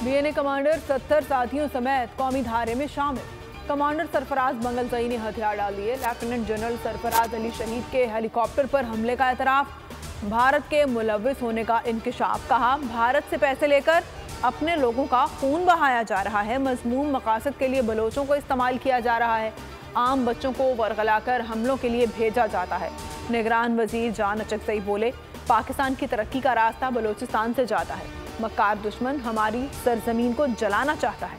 BNA commander 70 साथियों समेत कौमी धारे में शामिल। कमांडर सरफराज मंगलजई ने हथियार डाल दिए। लेफ्टिनेंट जनरल सरफराज अली शहीद के हेलीकॉप्टर पर हमले का एतराफ। भारत के मुलव्विस होने का इंकिशाफ। कहा, भारत से पैसे लेकर अपने लोगों का खून बहाया जा रहा है। मज़मूम मकासद के लिए बलोचों को इस्तेमाल किया जा रहा है। आम बच्चों को वरगलाकर हमलों के लिए भेजा जाता है। निगरान वजीर जान अचकजई बोले, पाकिस्तान की तरक्की का रास्ता बलोचिस्तान से जाता है। मक्कार दुश्मन हमारी सरजमीन को जलाना चाहता है।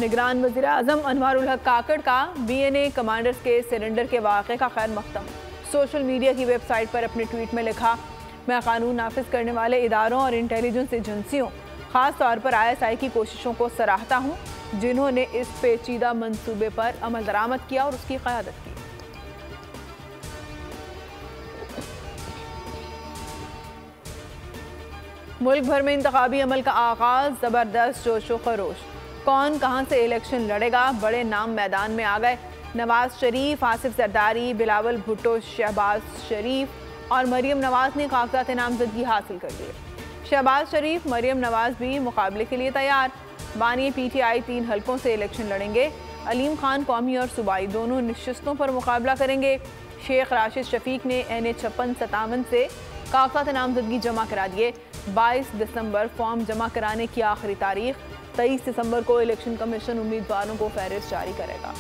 निगरान वज़ीर आज़म अनवारुल हक काकड़ का बीएनए कमांडर्स के सिलेंडर के वाक़े का खैर मकदम। सोशल मीडिया की वेबसाइट पर अपने ट्वीट में लिखा, मैं कानून नाफिज करने वाले इदारों और इंटेलिजेंस एजेंसियों, ख़ास तौर पर ISI की कोशिशों को सराहता हूँ, जिन्होंने इस पेचीदा मंसूबे पर अमल दरामद किया और उसकी क़यादत की। मुल्क भर में इंतखाबी अमल का आगाज। ज़बरदस्त जोशो खरोश। कौन कहां से इलेक्शन लड़ेगा, बड़े नाम मैदान में आ गए। नवाज शरीफ, आसिफ जरदारी, बिलावल भुट्टो, शहबाज शरीफ और मरियम नवाज ने कागजात नामजदगी हासिल कर लिए। शहबाज शरीफ, मरियम नवाज भी मुकाबले के लिए तैयार। बानी PTI 3 हलकों से इलेक्शन लड़ेंगे। अलीम खान कौमी और सूबाई दोनों नशिस्तों पर मुकाबला करेंगे। शेख राशिद शफीक ने NA 5657 से कागजात नामजदगी जमा करा दिए। 22 दिसंबर फॉर्म जमा कराने की आखिरी तारीख। 23 दिसंबर को इलेक्शन कमीशन उम्मीदवारों को फहरिस्त जारी करेगा।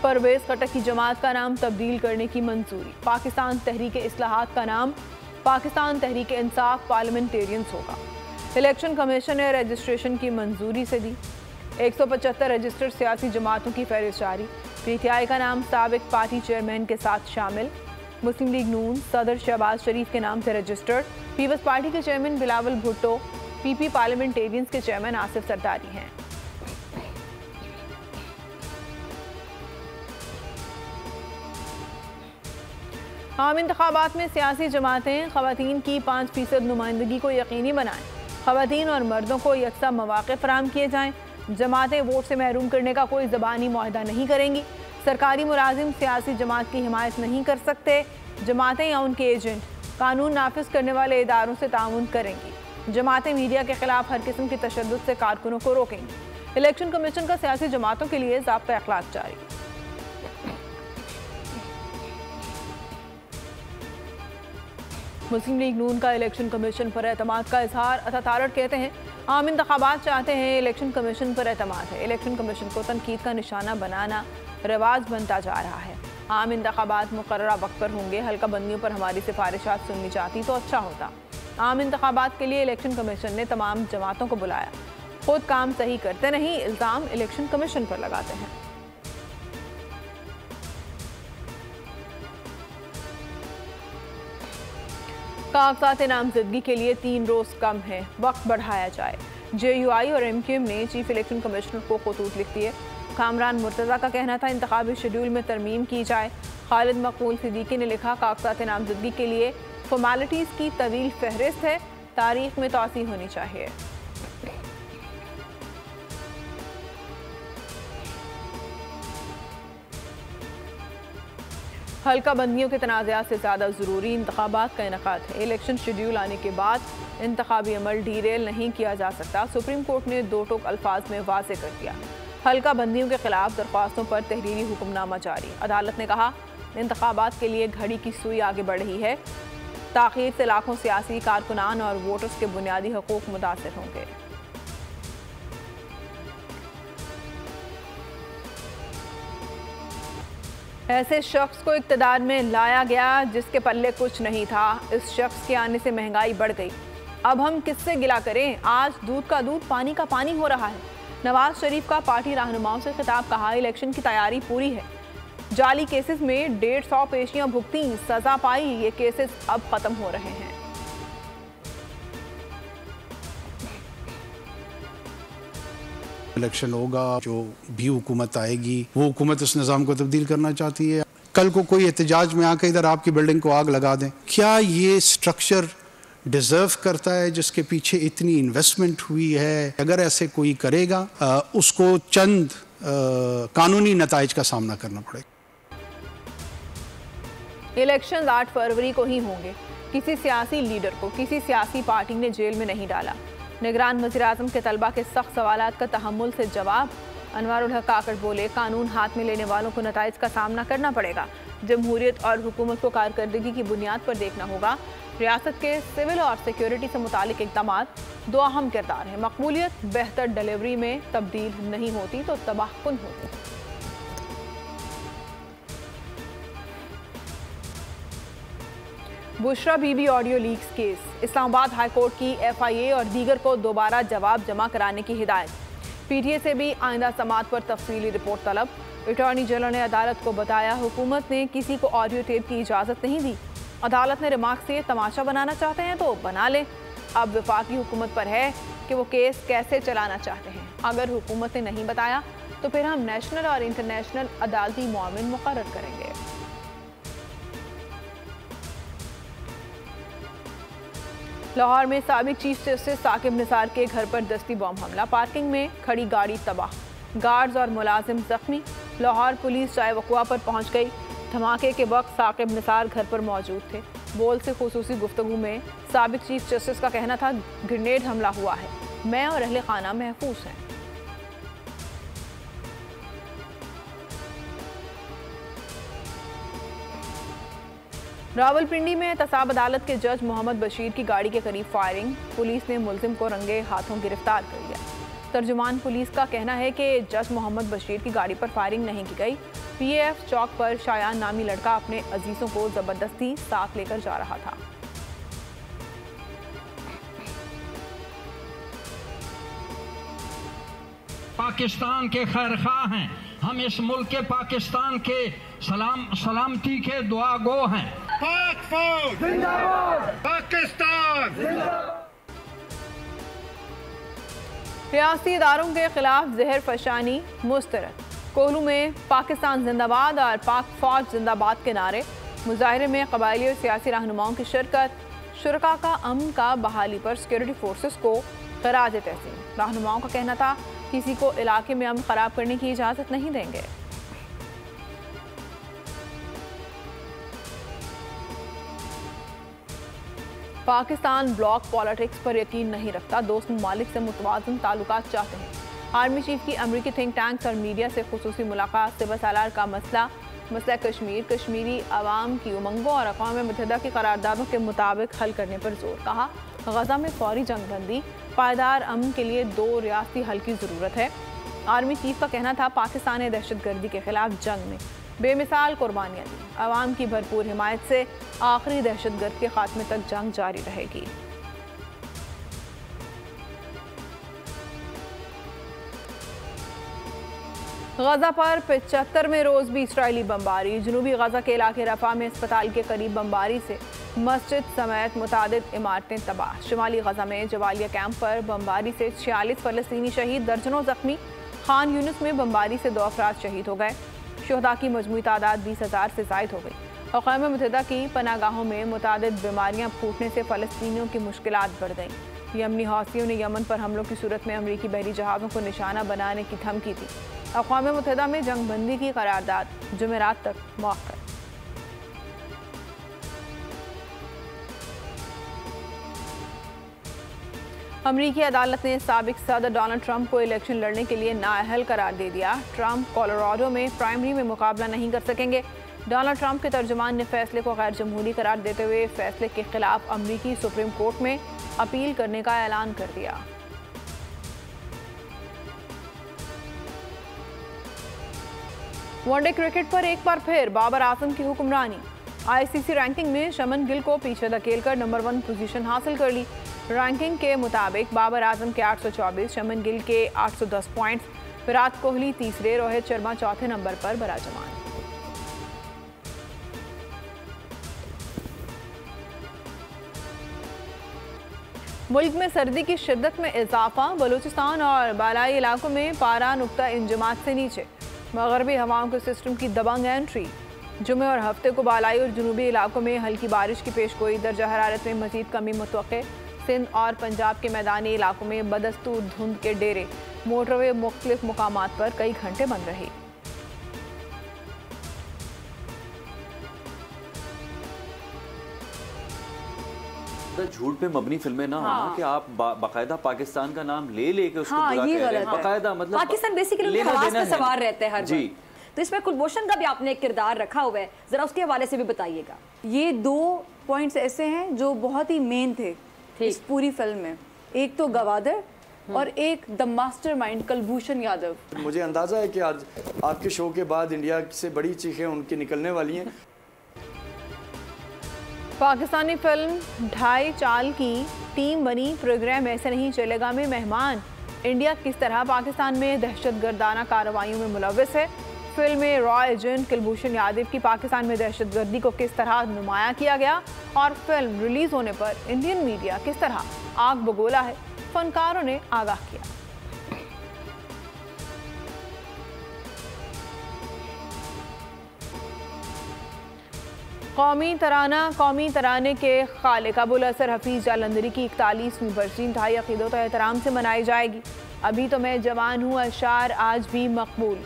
परवेज खटक की जमात का नाम तब्दील करने की मंजूरी। पाकिस्तान तहरीक इस्लाहात का नाम पाकिस्तान तहरीक इंसाफ पार्लियामेंटेरियंस होगा। इलेक्शन कमीशन ने रजिस्ट्रेशन की मंजूरी से दी। 175 रजिस्टर्ड सियासी जमातों की फहरिस्त जारी। PTI का नाम साबिक पार्टी चेयरमैन के साथ शामिल। मुस्लिम लीग नून सदर शहबाज शरीफ के नाम से रजिस्टर्ड। पीपल्स पार्टी के chairman Bilawal Bhutto, PP parliamentarians के चेयरमैन आसिफ जरदारी हैं। आम इंतखाबात में सियासी जमातें ख़वातीन की 5% नुमाइंदगी को यकीनी बनाएं। ख़वातीन और मर्दों को यकसा मौक़े फराहम किए जाएं। जमातें वोट से महरूम करने का कोई ज़बानी मुआहदा नहीं करेंगी। सरकारी मुलाजिम सियासी जमात की हिमायत नहीं कर सकते। जमातें या उनके एजेंट कानून नाफिज करने वाले इदारों से ताउन करेंगी। जमातें मीडिया के खिलाफ हर किस्म की तशद्दुद से कारकुनों को रोकेंगी। इलेक्शन कमीशन का सियासी जमातों के लिए ज़ाब्ता अखलाक जारी। मुस्लिम लीग नून का इलेक्शन कमीशन पर एतमाद का इजहार। अतातारड़ कहते हैं, आम इंतखाबात चाहते हैं, इलेक्शन कमीशन पर एतमाद है। इलेक्शन कमीशन को तनकीद का निशाना बनाना रिवाज बनता जा रहा है। आम इंतखाबात मुकर्ररा वक्त पर होंगे। हल्का बंदियों पर हमारी सिफारिशात सुननी चाहती तो अच्छा होता। आम इंतखाबात के लिए इलेक्शन कमीशन ने तमाम जमातों को बुलाया। खुद काम सही करते नहीं, इल्ज़ाम इलेक्शन कमीशन पर लगाते हैं। कागजात नामजदगी के लिए 3 रोज़ कम है, वक्त बढ़ाया जाए। JUI और MQM ने चीफ इलेक्शन कमिश्नर को खतूत लिख दिए। कामरान मुर्तज़ा का कहना था, इंतखाबी शेड्यूल में तरमीम की जाए। खालिद मकबूल सिद्दीकी ने लिखा, कागजात नामजदगी के लिए फॉर्मेलिटीज़ की तवील फहरिस्त है, तारीख में तोसी होनी चाहिए। हल्का बंदियों के तनाज़ात से ज़्यादा ज़रूरी इंतखाबात का इनेकाद है। इलेक्शन शेड्यूल आने के बाद इंतखाबी अमल डीरेल नहीं किया जा सकता। सुप्रीम कोर्ट ने 2 टोक अल्फाज में वाज़े कर दिया। हल्का बंदियों के खिलाफ दरख्वास्तों पर तहरीरी हुक्मनामा जारी। अदालत ने कहा, इंतखाबात के लिए घड़ी की सुई आगे बढ़ रही है। ताख़ीर से लाखों सियासी कारकुनान और वोटर्स के बुनियादी हकूक़ मुतासिर होंगे। ऐसे शख्स को इक़्तिदार में लाया गया जिसके पल्ले कुछ नहीं था। इस शख्स के आने से महंगाई बढ़ गई। अब हम किससे गिला करें? आज दूध का दूध पानी का पानी हो रहा है। नवाज शरीफ का पार्टी रहनुमाओं से खिताब। कहा, इलेक्शन की तैयारी पूरी है। जाली केसेस में 150 पेशियां भुगती, सजा पाई। ये केसेस अब खत्म हो रहे हैं। इलेक्शन होगा, जो भी हुकूमत आएगी वो हुकूमत इस निज़ाम को तब्दील करना चाहती है। कल को कोई एहतजाज में आकर इधर आपकी बिल्डिंग को आग लगा दें, क्या ये स्ट्रक्चर डिजर्व करता है जिसके पीछे इतनी इन्वेस्टमेंट हुई है? अगर ऐसे कोई करेगा उसको चंद कानूनी नताइज का सामना करना पड़ेगा। इलेक्शन 8 फरवरी को ही होंगे। किसी सियासी लीडर को किसी सियासी पार्टी ने जेल में नहीं डाला। निगरान वज़ीर-ए-आज़म के तलबा के सख्त सवालात का तहम्मुल से जवाब। अनवारुल हक काकड़ बोले, कानून हाथ में लेने वालों को नताइज का सामना करना पड़ेगा। जमहूरियत और हुकूमत को कारकर्दगी की बुनियाद पर देखना होगा। रियासत के सिविल और सिक्योरिटी से मुतालिक इक़दाम दो अहम किरदार हैं। मकबूलियत बेहतर डिलीवरी में तब्दील नहीं होती तो तबाहकुन होती। Bushra Bibi audio leaks case. Islamabad High Court की FIA और दीगर को दोबारा जवाब जमा कराने की हिदायत। PTA से भी आइंदा समात पर तफसीली रिपोर्ट तलब। अटॉर्नी जनरल ने अदालत को बताया, हुकूमत ने किसी को ऑडियो टेप की इजाज़त नहीं दी। अदालत ने रिमार्क से तमाशा बनाना चाहते हैं तो बना लें। अब वफाकी हुकूमत पर है कि वो केस कैसे चलाना चाहते हैं। अगर हुकूमत ने नहीं बताया तो फिर हम नेशनल और इंटरनेशनल अदालती मुआविन मुकर्रर करेंगे। लाहौर में साबिक चीफ जस्टिस साकिब निसार के घर पर दस्ती बम हमला। पार्किंग में खड़ी गाड़ी तबाह, गार्ड्स और मुलाजिम जख्मी। लाहौर पुलिस चाय वक़वा पर पहुंच गई। धमाके के वक्त साकिब निसार घर पर मौजूद थे। बोल से खुसूसी गुफ्तगू में साबिक चीफ जस्टिस का कहना था, ग्रेनेड हमला हुआ है, मैं और अहले खाना महफूज हैं। रावलपिंडी में एहतसाब अदालत के जज मोहम्मद बशीर की गाड़ी के करीब फायरिंग। पुलिस ने मुलजिम को रंगे हाथों गिरफ्तार कर लिया। तर्जुमान पुलिस का कहना है कि जज मोहम्मद बशीर की गाड़ी पर फायरिंग नहीं की गई। PAF चौक पर शायान नामी लड़का अपने अजीजों को जबरदस्ती साथ लेकर जा रहा था। पाकिस्तान के खैरखा हैं, हम इस मुल्क के पाकिस्तान के सलामती के दुआ गो हैं। पाक फौज जिंदाबाद, पाकिस्तान जिंदाबाद। रियासती इदारों के खिलाफ जहर फशानी मुस्तरद। कोहलू में पाकिस्तान जिंदाबाद और पाक फौज जिंदाबाद के नारे। मुजाहरे में कबायली और सियासी रहनुमाओं की शिरकत। शुरका का अमन का बहाली पर सिक्योरिटी फोर्सेस को खराज तहसीन। रहनुमाओं का कहना था, किसी को इलाके में अमन खराब करने की इजाज़त नहीं देंगे। पाकिस्तान ब्लॉक पॉलिटिक्स पर यकीन नहीं रखता, दोस्त ममालिक से मुतवाज़न ताल्लुकात चाहते हैं। आर्मी चीफ की अमरीकी थिंक टैंक्स और मीडिया से खुसूसी मुलाकात। सिवा सालार का मसला कश्मीर, कश्मीरी अवाम की उमंगों और अक़वाम मुत्तहिदा की करारदादों के मुताबिक हल करने पर जोर। कहा, गजा में फौरी जंगबंदी, पायदार अमन के लिए 2 रियासती हल की ज़रूरत है। आर्मी चीफ का कहना था, पाकिस्तान ने दहशतगर्दी के खिलाफ जंग में बेमिसाल कुर्बानियाँ दी। अवाम की भरपूर हिमायत से आखिरी दहशतगर्द के खात्मे तक जंग जारी रहेगी। गजा पर 75वें रोज भी इसराइली बमबारी। जनूबी गजा के इलाके रफा में अस्पताल के करीब बमबारी से मस्जिद समेत मुतादिद इमारतें तबाह। शुमाली गजा में जवालिया कैंप पर बमबारी से 46 फ़लस्तीनी शहीद, दर्जनों जख्मी। खान यूनिस में बमबारी से 2 अफराद शहीद हो गए। शुहदा की मजमूई तादाद 20,000 से ज़ायद हो गई। अक़वाम मुत्तहिदा की पनागाहों में मुतादिद बीमारियाँ फूटने से फ़लस्तीनियों की मुश्किलात बढ़ गईं। यमनी हौसियों ने यमन पर हमलों की सूरत में अमरीकी बहरी जहाज़ों को निशाना बनाने की धमकी दी। अक़वाम मुत्तहिदा में जंगबंदी की करारदाद जुमेरात तक मौक़ूफ़। अमरीकी अदालत ने साबिक सदर डोनाल्ड ट्रंप को इलेक्शन लड़ने के लिए नाअहल करार दे दिया। ट्रंप कोलोराडो में प्राइमरी में मुकाबला नहीं कर सकेंगे। डोनाल्ड ट्रंप के तर्जुमान ने फैसले को गैर जमहूरी करार देते हुए फैसले के खिलाफ अमरीकी सुप्रीम कोर्ट में अपील करने का ऐलान कर दिया। वनडे क्रिकेट पर एक बार फिर बाबर आजम की हुक्मरानी। ICC रैंकिंग में शमन गिल को पीछे धकेलकर नंबर 1 पोजीशन हासिल कर ली। रैंकिंग के मुताबिक बाबर आजम के 824, शमन गिल के 810 पॉइंट्स, विराट कोहली तीसरे, रोहित शर्मा चौथे नंबर पर बराजमान। मुल्क में सर्दी की शिद्दत में इजाफा। बलूचिस्तान और बालाई इलाकों में पारा नुक्ता इंजमात से नीचे। मगरबी हवाओं के सिस्टम की दबंग एंट्री। जुमे और हफ्ते को बालाई और जनूबी इलाकों में हल्की बारिश की पेशगोई। दर्जा हरारत में मजीद कमी मुतवक्के। सिंध और पंजाब के मैदानी इलाकों में बदस्तूर धुंध के डेरे। मोटरवे मुख्तलिफ मुकामात पर कई घंटे बंद रही। झूठ पे मबनी फिल्में ना होना कि आप बाकायदा पाकिस्तान का नाम ले लेके उसको बुरा ये कह रहे हैं। गलत है। बाकायदा मतलब पाकिस्तान बेसिकली हवास पे सवार रहते हैं हर जी। तो इसमें कुलभूषण का भी आपने एक किरदार रखा हुआ है, जरा उसके हवाले से भी बताइएगा। ये 2 पॉइंट्स ऐसे हैं जो बहुत ही मेन थे इस पूरी फिल्म में। एक तो गवादर और एक द मास्टरमाइंड कुलभूषण यादव। मुझे अंदाजा है कि आज आपके शो के बाद इंडिया से बड़ी चीखें उनकी निकलने वाली हैं। पाकिस्तानी फिल्म ढाई चाल की टीम बनी प्रोग्राम ऐसे नहीं चलेगा में मेहमान। इंडिया किस तरह पाकिस्तान में दहशतगर्दाना कार्रवाइयों में मुलव्विस है। फिल्म में रॉ एजेंट कुलभूषण यादव की पाकिस्तान में दहशतगर्दी को किस तरह नुमाया किया गया और फिल्म रिलीज होने पर इंडियन मीडिया किस तरह आग बगोला है, फनकारों ने आगाह किया। कौमी तराने के खालिक अबुल असर हफीज जालंधरी की 41वीं बरसी इंतहाई अकीदत और एहतराम से मनाई जाएगी। अभी तो मैं जवान हूँ अशार आज भी मकबूल।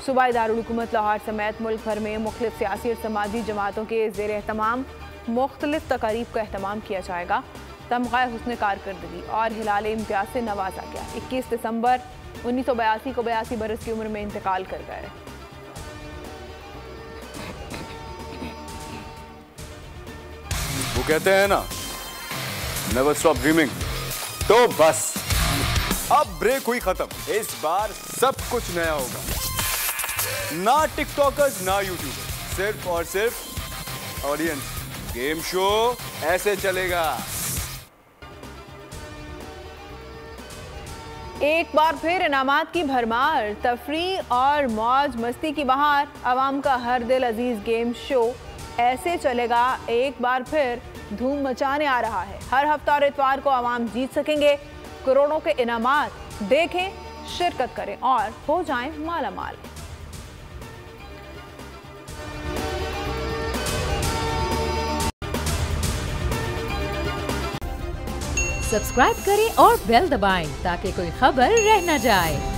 सूबाई दारुल हुकूमत लाहौर समेत मुल्क भर में मुख्तलिफ सियासी और समाजी जमातों के ज़ेर एहतमाम मुख्तलिफ तकारीब का एहतमाम किया जाएगा। तमग़ा हुस्न कारकर्दगी और हिलाल इम्तियाज से नवाजा गया। 21 दिसंबर 1982 को 82 बरस की उम्र में इंतकाल कर गए। वो कहते हैं ना, नेवर स्टॉप ड्रीमिंग। तो बस अब ब्रेक हुई खत्म। इस बार सब कुछ नया होगा। ना टिकटॉकर्स ना यूट्यूबर्स, सिर्फ और सिर्फ ऑडियंस। गेम शो ऐसे चलेगा। एक बार फिर इनामात की भरमार, तफरी और मौज मस्ती की बहार। आवाम का हर दिल अजीज गेम शो ऐसे चलेगा एक बार फिर धूम मचाने आ रहा है। हर हफ्ता और इतवार को आवाम जीत सकेंगे करोड़ों के इनामात। देखें, शिरकत करें और हो जाएं माला माल। सब्सक्राइब करें और बेल दबाएं ताकि कोई खबर रह न जाए।